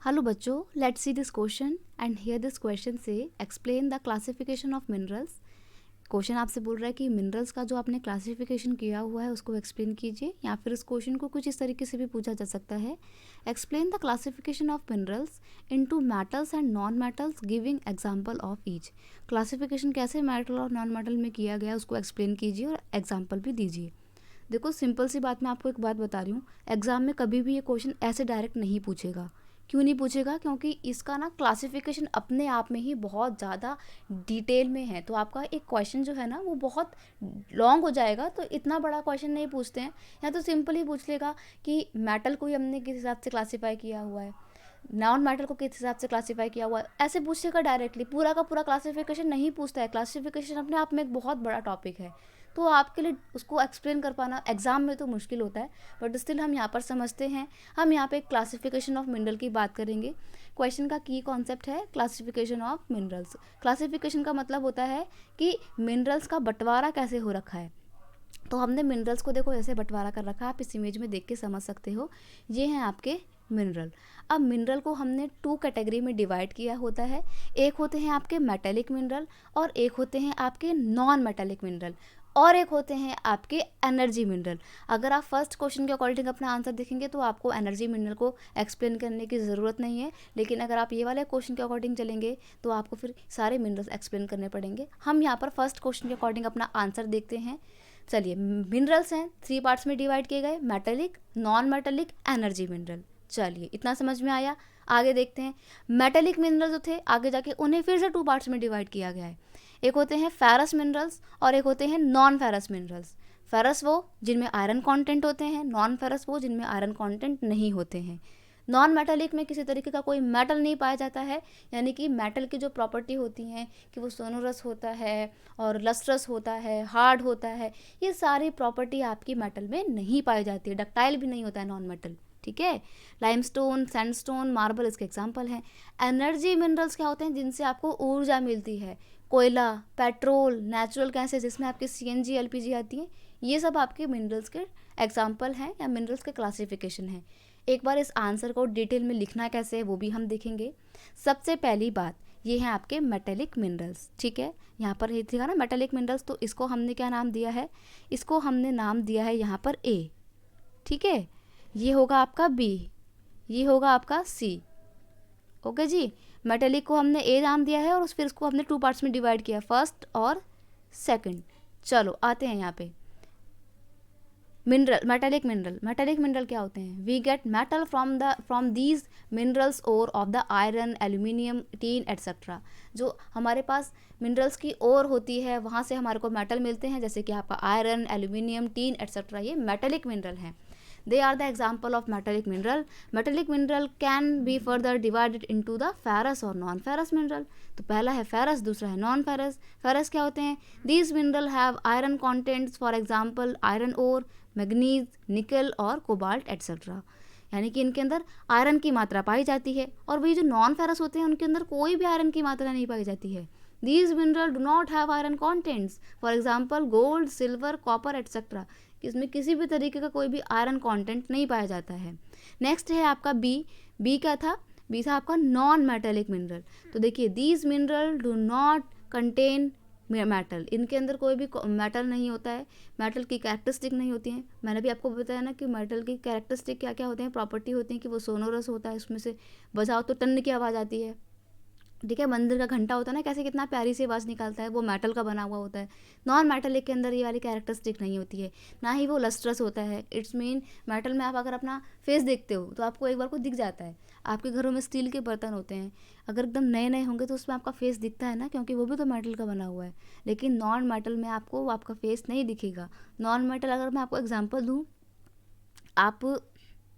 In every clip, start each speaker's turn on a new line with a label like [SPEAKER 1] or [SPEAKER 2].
[SPEAKER 1] Hello बच्चों, let's see this question and here this question से explain the classification of minerals. Question आपसे बोल रहा है कि मिनरल्स का जो आपने क्लासिफिकेशन किया हुआ है उसको एक्सप्लेन कीजिए, या फिर इस क्वेश्चन को कुछ इस तरीके से भी पूछा जा सकता है, explain the classification of minerals into metals and non metals giving example of each. Classification कैसे मेटल और नॉन मेटल में किया गया उसको एक्सप्लेन कीजिए और एग्जाम्पल भी दीजिए। देखो, सिंपल सी बात, मैं आपको एक बात बता रही हूँ, एग्ज़ाम में कभी भी ये क्वेश्चन ऐसे डायरेक्ट नहीं पूछेगा। क्यों नहीं पूछेगा? क्योंकि इसका ना क्लासिफिकेशन अपने आप में ही बहुत ज़्यादा डिटेल में है, तो आपका एक क्वेश्चन जो है ना वो बहुत लॉन्ग हो जाएगा। तो इतना बड़ा क्वेश्चन नहीं पूछते हैं, या तो सिंपल ही पूछ लेगा कि मेटल को ही हमने किस हिसाब से क्लासीफाई किया हुआ है, नॉन मेटल को किस हिसाब से क्लासीफाई किया हुआ है, ऐसे पूछेगा डायरेक्टली। पूरा का पूरा क्लासिफिकेशन नहीं पूछता है। क्लासिफिकेशन अपने आप में एक बहुत बड़ा टॉपिक है, तो आपके लिए उसको एक्सप्लेन कर पाना एग्जाम में तो मुश्किल होता है, बट स्टिल हम यहाँ पर समझते हैं। हम यहाँ पे क्लासिफिकेशन ऑफ मिनरल की बात करेंगे। क्वेश्चन का की कॉन्सेप्ट है क्लासिफिकेशन ऑफ मिनरल्स। क्लासिफिकेशन का मतलब होता है कि मिनरल्स का बंटवारा कैसे हो रखा है। तो हमने मिनरल्स को देखो ऐसे बंटवारा कर रखा है, आप इस इमेज में देख के समझ सकते हो। ये हैं आपके मिनरल। अब मिनरल को हमने 2 कैटेगरी में डिवाइड किया होता है। एक होते हैं आपके मेटेलिक मिनरल और एक होते हैं आपके नॉन मेटेलिक मिनरल और एक होते हैं आपके एनर्जी मिनरल। अगर आप फर्स्ट क्वेश्चन के अकॉर्डिंग अपना आंसर देखेंगे तो आपको एनर्जी मिनरल को एक्सप्लेन करने की ज़रूरत नहीं है, लेकिन अगर आप ये वाले क्वेश्चन के अकॉर्डिंग चलेंगे तो आपको फिर सारे मिनरल्स एक्सप्लेन करने पड़ेंगे। हम यहाँ पर फर्स्ट क्वेश्चन के अकॉर्डिंग अपना आंसर देखते हैं। चलिए, मिनरल्स हैं 3 पार्ट्स में डिवाइड किए गए, metallic, non metallic, energy mineral. चलिए, इतना समझ में आया। आगे देखते हैं। मेटेलिक मिनरल जो थे आगे जाके उन्हें फिर से 2 पार्ट्स में डिवाइड किया गया है। एक होते हैं फेरस मिनरल्स और एक होते हैं नॉन फेरस मिनरल्स। फेरस वो जिनमें आयरन कंटेंट होते हैं, नॉन फेरस वो जिनमें आयरन कंटेंट नहीं होते हैं। नॉन मेटालिक में किसी तरीके का कोई मेटल नहीं पाया जाता है, यानी कि मेटल की जो प्रॉपर्टी होती हैं कि वो सोनोरस होता है और लस्ट्रस होता है, हार्ड होता है, ये सारी प्रॉपर्टी आपकी मेटल में नहीं पाई जाती है। डक्टाइल भी नहीं होता है नॉन मेटल, ठीक है। लाइमस्टोन, सैंडस्टोन, मार्बल इसके एग्जाम्पल हैं। एनर्जी मिनरल्स क्या होते हैं? जिनसे आपको ऊर्जा मिलती है। कोयला, पेट्रोल, नेचुरल गैसेस जिसमें आपकी CNG, LPG आती है, ये सब आपके मिनरल्स के एग्जाम्पल हैं या मिनरल्स के क्लासिफिकेशन हैं। एक बार इस आंसर को डिटेल में लिखना कैसे है वो भी हम देखेंगे। सबसे पहली बात, ये हैं आपके मेटेलिक मिनरल्स, ठीक है। यहाँ पर ये था ना मेटेलिक मिनरल्स, तो इसको हमने क्या नाम दिया है? इसको हमने नाम दिया है यहाँ पर A, ठीक है। ये होगा आपका B, ये होगा आपका C, ओके जी। मेटेलिक को हमने A नाम दिया है और फिर इसको हमने 2 पार्ट्स में डिवाइड किया, फर्स्ट और सेकंड। चलो आते हैं यहाँ पे mineral, metallic mineral. Metallic mineral क्या होते हैं? We get metal from these minerals और of the iron, aluminium, tin etcetera. जो हमारे पास मिनरल्स की ओर होती है वहाँ से हमारे को मेटल मिलते हैं, जैसे कि आपका आयरन, एल्यूमिनियम, टीन एट्सेट्रा, ये मेटेलिक मिनरल हैं। They are the example of metallic mineral. Metallic mineral can be further divided into the ferrous और non-ferrous mineral. तो पहला है ferrous, दूसरा है non-ferrous. Ferrous क्या होते हैं? These mineral have iron contents, for example iron ore, manganese, निकल और कोबाल्ट एट्सेट्रा। यानी कि इनके अंदर आयरन की मात्रा पाई जाती है। और वही जो नॉन फेरस होते हैं उनके अंदर कोई भी आयरन की मात्रा नहीं पाई जाती है। These mineral do not have iron contents, for example gold, silver, copper etcetera. इसमें किसी भी तरीके का कोई भी आयरन कंटेंट नहीं पाया जाता है। नेक्स्ट है आपका बी क्या था? बी था आपका नॉन मेटेलिक मिनरल। तो देखिए, these mineral do not contain metal, इनके अंदर कोई भी मेटल नहीं होता है, मेटल की कैरेक्टरिस्टिक नहीं होती हैं। मैंने भी आपको बताया ना कि मेटल की कैरेक्टरिस्टिक क्या क्या होते हैं, प्रॉपर्टी होती हैं कि वो सोनोरस होता है, उसमें से बजाओ तो टन की आवाज़ आती है, ठीक है। मंदिर का घंटा होता है ना, कैसे कितना प्यारी सी आवाज़ निकालता है, वो मेटल का बना हुआ होता है। नॉन मेटेलिक के अंदर ये वाली कैरेक्टरिस्टिक नहीं होती है, ना ही वो लस्ट्रस होता है। इट्स मीन मेटल में आप अगर अपना फेस देखते हो तो आपको एक बार को दिख जाता है। आपके घरों में स्टील के बर्तन होते हैं, अगर एकदम नए नए होंगे तो उसमें आपका फेस दिखता है ना, क्योंकि वो भी तो मेटल का बना हुआ है। लेकिन नॉन मेटल में आपको आपका फेस नहीं दिखेगा। नॉन मेटल, अगर मैं आपको एग्जाम्पल दूँ, आप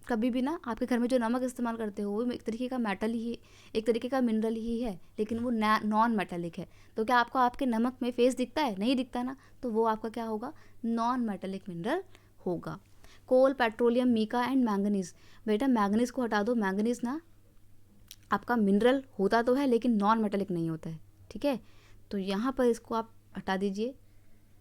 [SPEAKER 1] कभी भी ना आपके घर में जो नमक इस्तेमाल करते हो वो एक तरीके का मेटल ही, एक तरीके का मिनरल ही है, लेकिन वो नॉन मेटेलिक है। तो क्या आपको आपके नमक में फेस दिखता है? नहीं दिखता ना, तो वो आपका क्या होगा? नॉन मेटेलिक मिनरल होगा। कोल, पेट्रोलियम, मीका एंड मैंगनीज। बेटा मैंगनीज को हटा दो, मैंगनीज ना आपका मिनरल होता तो है लेकिन नॉन मेटेलिक नहीं होता है, ठीक है। तो यहाँ पर इसको आप हटा दीजिए,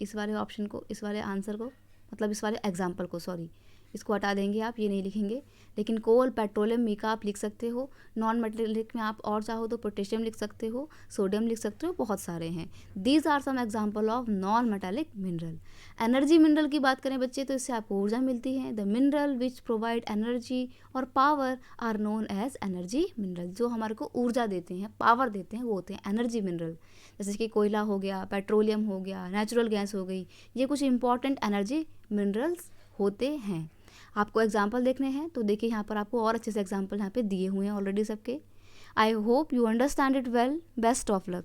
[SPEAKER 1] इस वाले ऑप्शन को, इस वाले आंसर को, मतलब इस वाले एग्जाम्पल को, सॉरी, इसको हटा देंगे आप, ये नहीं लिखेंगे। लेकिन कोल, पेट्रोलियम, मीका आप लिख सकते हो। नॉन मेटेलिक में आप और चाहो तो पोटेशियम लिख सकते हो, सोडियम लिख सकते हो, बहुत सारे हैं। These are some example of non metallic mineral. Energy mineral की बात करें बच्चे तो इससे आपको ऊर्जा मिलती है। The mineral which provide energy और power are known as energy mineral. जो हमारे को ऊर्जा देते हैं, पावर देते हैं, वो होते हैं एनर्जी मिनरल। जैसे कि कोयला हो गया, पेट्रोलियम हो गया, नेचुरल गैस हो गई, ये कुछ इंपॉर्टेंट एनर्जी मिनरल्स होते हैं। आपको एग्जाम्पल देखने हैं तो देखिए यहाँ पर आपको और अच्छे से एग्जाम्पल यहाँ पे दिए हुए हैं ऑलरेडी सबके। I hope you understand it well. Best of luck.